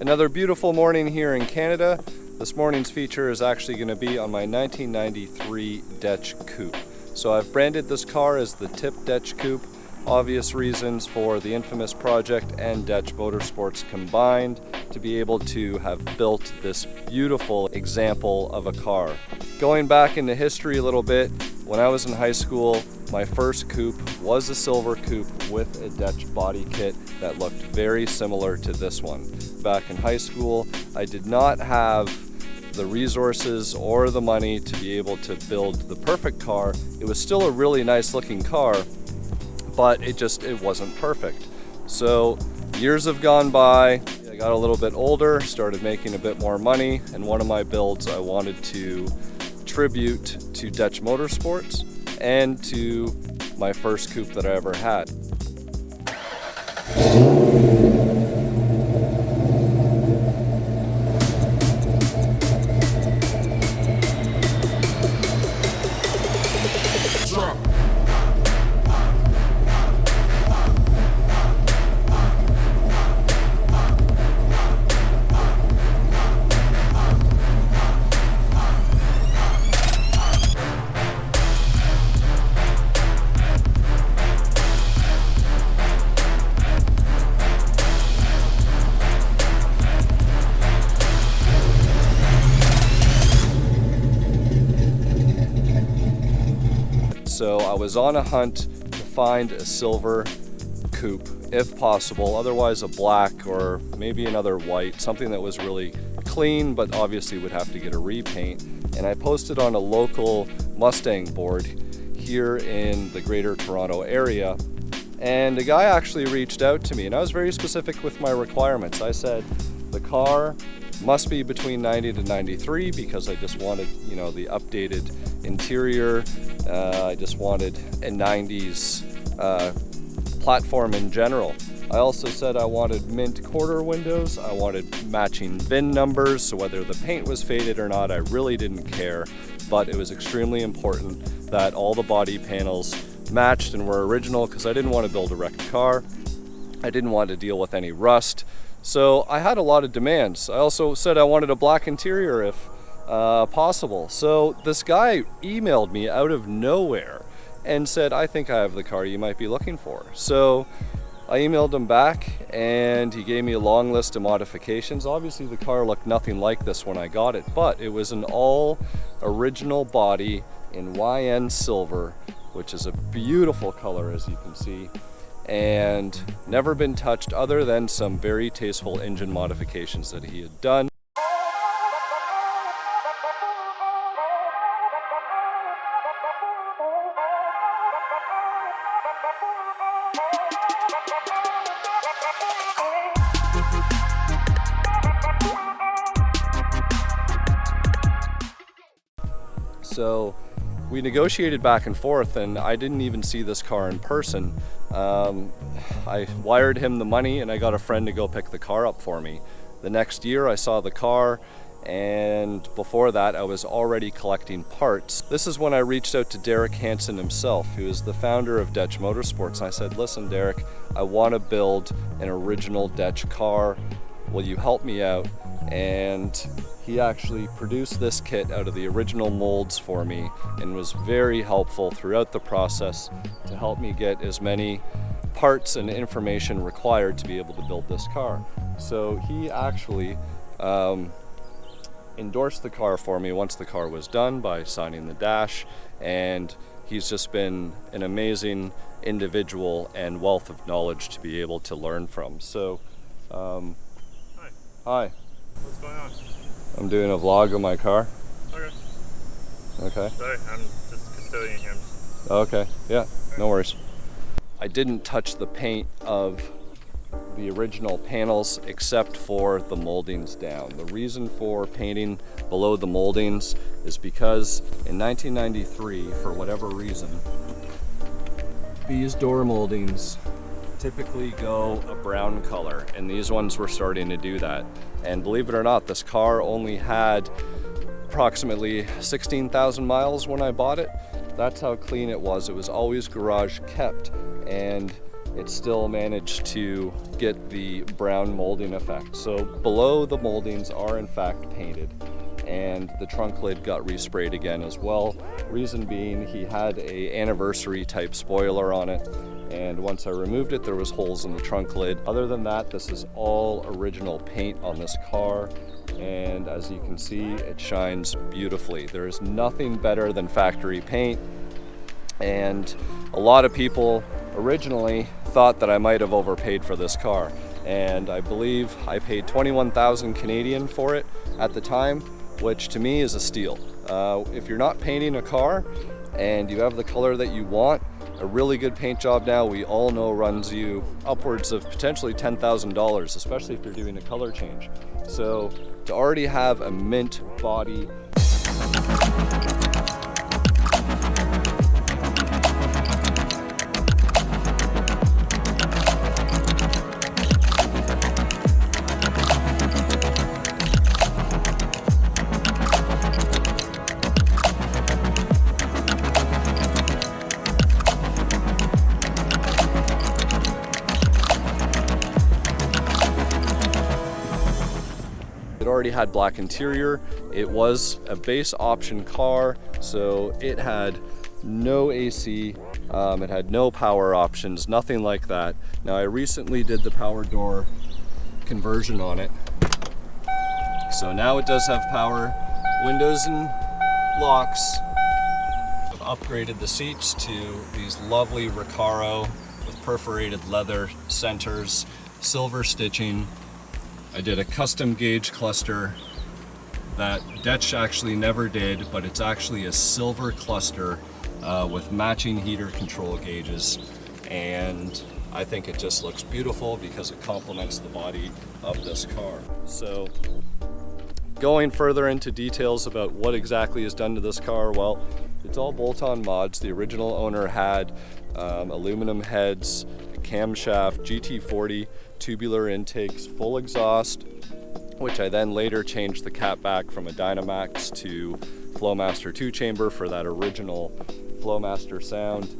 Another beautiful morning here in Canada. This morning's feature is actually going to be on my 1993 DECH Coupe. So I've branded this car as the TIP-DECH Coupe. Obvious reasons for the infamous project and DECH Motorsports combined to be able to have built this beautiful example of a car. Going back into history a little bit, when I was in high school, my first coupe was a silver coupe with a DECH body kit that looked very similar to this one. Back in high school, I did not have the resources or the money to be able to build the perfect car. It was still a really nice looking car, but it wasn't perfect. So years have gone by, I got a little bit older, started making a bit more money, and one of my builds I wanted to tribute to DECH Motorsports and to my first coupe that I ever had. So I was on a hunt to find a silver coupe, if possible, otherwise a black or maybe another white, something that was really clean but obviously would have to get a repaint. And I posted on a local Mustang board here in the Greater Toronto area, and a guy actually reached out to me, and I was very specific with my requirements. I said the car must be between 90 to 93 because I just wanted, the updated interior. I just wanted a 90s platform in general. I also said I wanted mint quarter windows. I wanted matching VIN numbers, so whether the paint was faded or not, I really didn't care. But it was extremely important that all the body panels matched and were original because I didn't want to build a wrecked car. I didn't want to deal with any rust. So I had a lot of demands. I also said I wanted a black interior if possible. So this guy emailed me out of nowhere and said, I think I have the car you might be looking for. So I emailed him back and he gave me a long list of modifications. Obviously the car looked nothing like this when I got it, but it was an all original body in YN silver, which is a beautiful color as you can see, and never been touched other than some very tasteful engine modifications that he had done. So we negotiated back and forth, and I didn't even see this car in person. I wired him the money and I got a friend to go pick the car up for me. The next year I saw the car, and before that I was already collecting parts. This is when I reached out to Derek Hansen himself, who is the founder of DECH Motorsports, and I said, listen Derek, I want to build an original DECH car. Will you help me out? And he actually produced this kit out of the original molds for me and was very helpful throughout the process to help me get as many parts and information required to be able to build this car. So he actually endorsed the car for me once the car was done by signing the dash, and he's just been an amazing individual and wealth of knowledge to be able to learn from. So Hi. What's going on? I'm doing a vlog of my car. Okay. Okay. Sorry, I'm just custodian here. Okay, yeah, no worries. I didn't touch the paint of the original panels except for the moldings down. The reason for painting below the moldings is because in 1993, for whatever reason, these door moldings typically go a brown color, and these ones were starting to do that. And believe it or not, this car only had approximately 16,000 miles when I bought it. That's how clean it was. It was always garage kept, and it still managed to get the brown molding effect. So below the moldings are in fact painted, and the trunk lid got resprayed again as well. Reason being, he had a anniversary type spoiler on it, and once I removed it, there was holes in the trunk lid. Other than that, this is all original paint on this car, and as you can see, it shines beautifully. There is nothing better than factory paint, and a lot of people originally thought that I might have overpaid for this car, and I believe I paid 21,000 Canadian for it at the time, which to me is a steal. If you're not painting a car and you have the color that you want, a really good paint job now, we all know, runs you upwards of potentially $10,000, especially if you're doing a color change. So to already have a mint body, it already had black interior. It was a base option car, so it had no AC, it had no power options, nothing like that. Now I recently did the power door conversion on it, so now it does have power windows and locks. I've upgraded the seats to these lovely Recaro with perforated leather centers, silver stitching. I did a custom gauge cluster that DECH actually never did, but it's actually a silver cluster with matching heater control gauges, and I think it just looks beautiful because it complements the body of this car. So going further into details about what exactly is done to this car, well, it's all bolt-on mods. The original owner had aluminum heads, a camshaft, GT40, tubular intakes, full exhaust, which I then later changed the cap back from a Dynamax to Flowmaster 2-chamber for that original Flowmaster sound.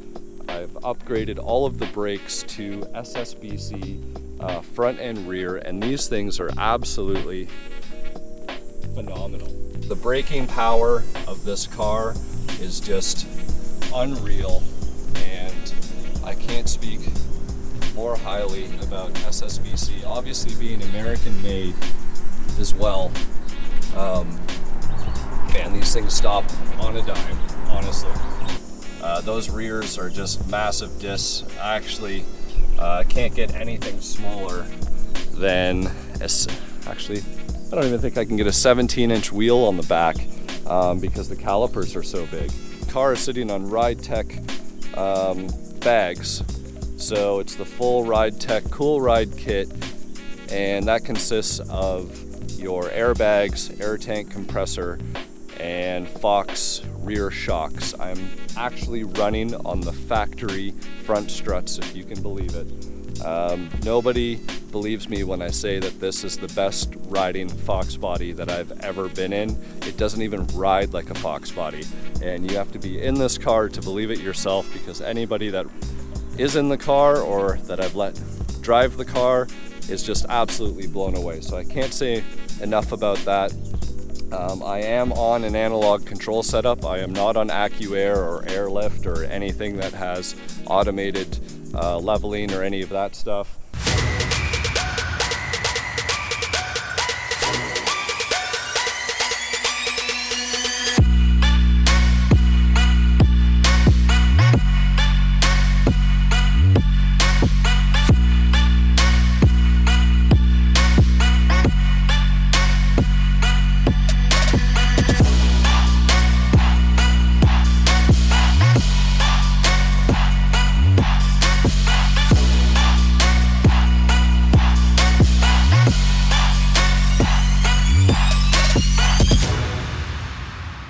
I've upgraded all of the brakes to SSBC front and rear, and these things are absolutely phenomenal. The braking power of this car is just unreal, and I can't speak more highly about SSBC. Obviously being American made as well. Man, these things stop on a dime, honestly. Those rears are just massive discs. I actually can't get anything smaller than, actually, I don't even think I can get a 17-inch wheel on the back because the calipers are so big. The car is sitting on Ride Tech bags. So it's the full Ride Tech Cool Ride kit, and that consists of your airbags, air tank compressor, and Fox rear shocks. I'm actually running on the factory front struts, if you can believe it. Nobody believes me when I say that this is the best riding Foxbody that I've ever been in. It doesn't even ride like a Foxbody, and you have to be in this car to believe it yourself, because anybody that is in the car or that I've let drive the car is just absolutely blown away. So I can't say enough about that. I am on an analog control setup. I am not on AccuAir or Airlift or anything that has automated leveling or any of that stuff.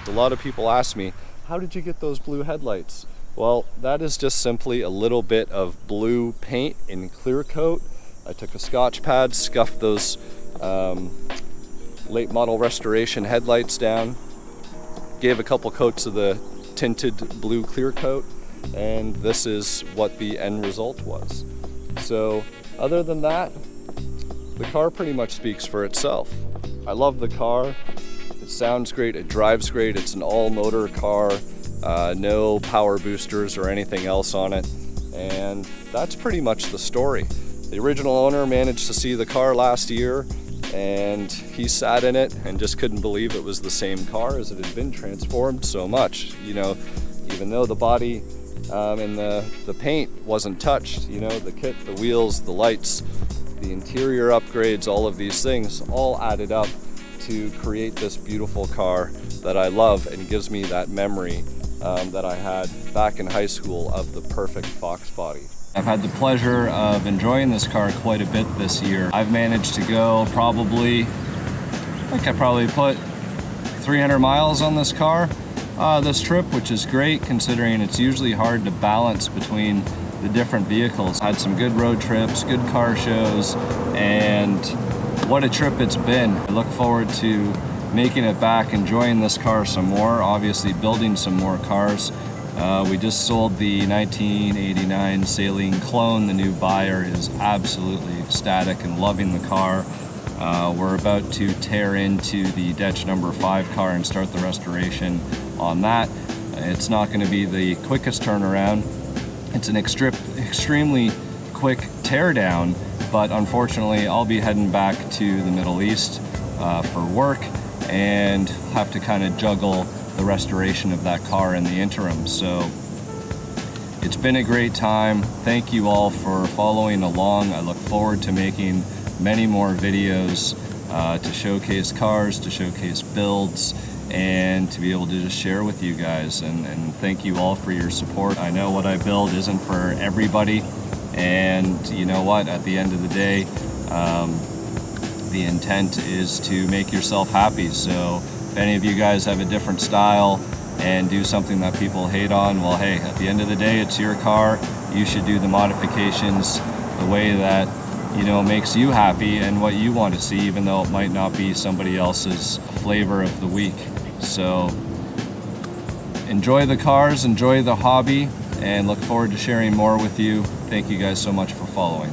A lot of people ask me, how did you get those blue headlights? Well, that is just simply a little bit of blue paint in clear coat. I took a Scotch pad, scuffed those late model restoration headlights down, gave a couple coats of the tinted blue clear coat, and this is what the end result was. So other than that, the car pretty much speaks for itself. I love the car. It sounds great, it drives great. It's an all-motor car, no power boosters or anything else on it. And that's pretty much the story. The original owner managed to see the car last year, and he sat in it and just couldn't believe it was the same car, as it had been transformed so much. You know, even though the body and the paint wasn't touched, you know, the kit, the wheels, the lights, the interior upgrades, all of these things all added up to create this beautiful car that I love and gives me that memory that I had back in high school of the perfect Foxbody. I've had the pleasure of enjoying this car quite a bit this year. I've managed to go I probably put 300 miles on this car this trip, which is great considering it's usually hard to balance between the different vehicles. I had some good road trips, good car shows, and what a trip it's been. I look forward to making it back, enjoying this car some more, obviously building some more cars. We just sold the 1989 Saline Clone. The new buyer is absolutely ecstatic and loving the car. We're about to tear into the DECH number 5 car and start the restoration on that. It's not going to be the quickest turnaround. It's an extremely quick teardown, but unfortunately I'll be heading back to the Middle East for work and have to kind of juggle the restoration of that car in the interim. So it's been a great time. Thank you all for following along. I look forward to making many more videos to showcase cars, to showcase builds, and to be able to just share with you guys. And thank you all for your support. I know what I build isn't for everybody, and you know what, at the end of the day, the intent is to make yourself happy. So if any of you guys have a different style and do something that people hate on, well, hey, at the end of the day, it's your car. You should do the modifications the way that, you know, makes you happy and what you want to see, even though it might not be somebody else's flavor of the week. So enjoy the cars, enjoy the hobby, and look forward to sharing more with you. Thank you guys so much for following.